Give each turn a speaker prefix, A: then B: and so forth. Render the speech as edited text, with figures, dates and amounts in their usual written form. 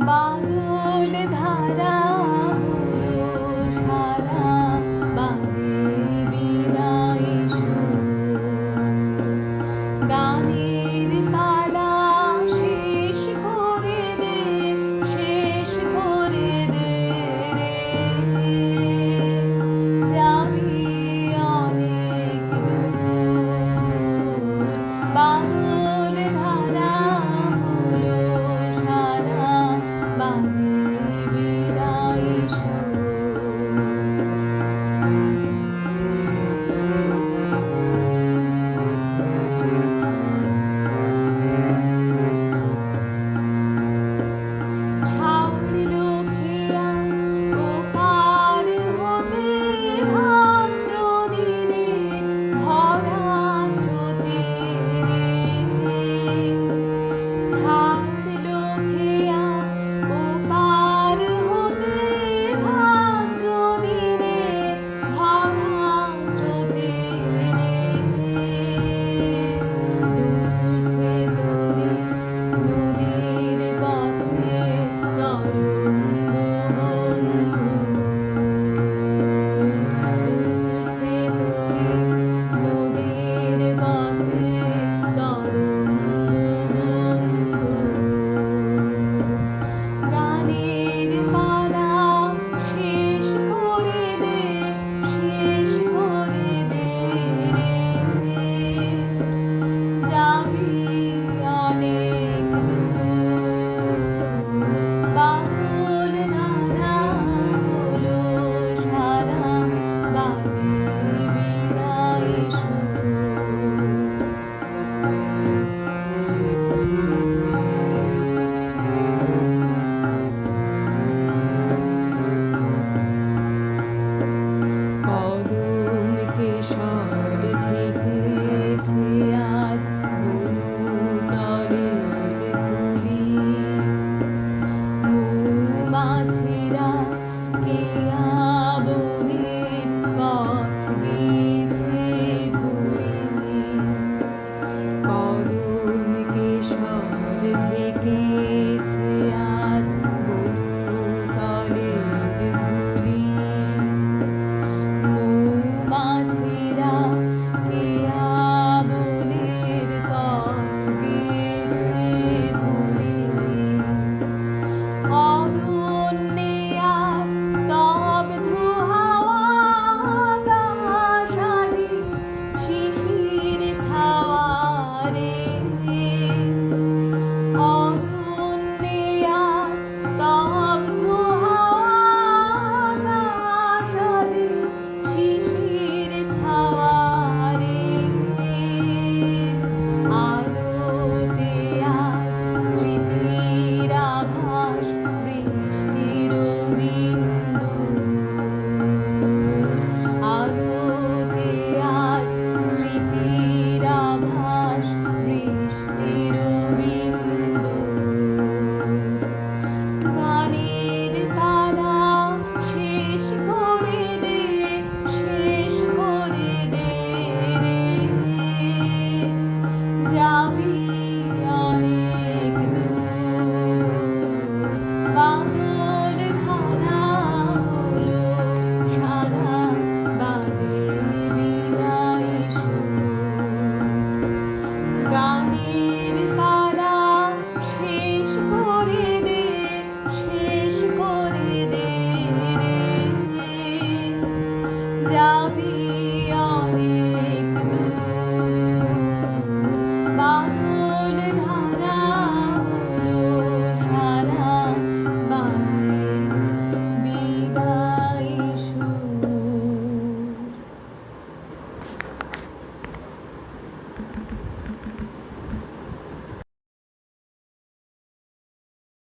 A: বাদল ধারা হলো সারা, বাজে বিনাই সুর। গানের পালা শেষ করে দে, শেষ করে দে রে, যাবি অনেক দূর। বাদল ধারা হলো সারা, বাজে বিনাই সুর। ছাড়লো খেয়া ওপার হতে ভাদ্র দিনে ভরা স্রোতে রে, ছাড়লো খেয়া ওপার হতে ভাদ্র দিনে ভরা স্রোতে রে, দুলছে তরি নদীর পথে তরঙ্গ বন্ধু, দুলছে তরি নদীর পথে তরঙ্গ বন্ধু। গানের পালা শেষ করে দে, শেষ করে দে রে, যাবি অনেক দূর। বাদল ধারা হলো সারা, বাজে বিনাই সুর। কদম কেশর ঢেকেছে আজ বনতলের ধূলি, মৌমাছিরা কেয়া বনের পথ গেছে ভুলি। কদম কেশর ঢেকেছে আজ বনতলের ধূলি, মৌমাছিরা কেয়া বনের পথ গেছে ভুলি। অরণ্যে আজ স্তব্ধ হাওয়া, আকাশ আজি শিশির ছাওয়া রে, অরণ্যে আজ স্তব্ধ হাওয়া, আকাশ আজি শিশির ছাওয়া রে, আলোতে আজ স্মৃতির আভাস বৃষ্টির বিন্দু, আলোতে আজ স্মৃতির আভাস বৃষ্টির বিন্দু। গানের পালা শেষ করে দে, শেষ করে দে রে, যাবি অনেক দূর। বাদল ধারা হলো সারা, বাজে বিনাই সুর। গানের পালা শেষ করে দে, শেষ করে দে রে, যাবি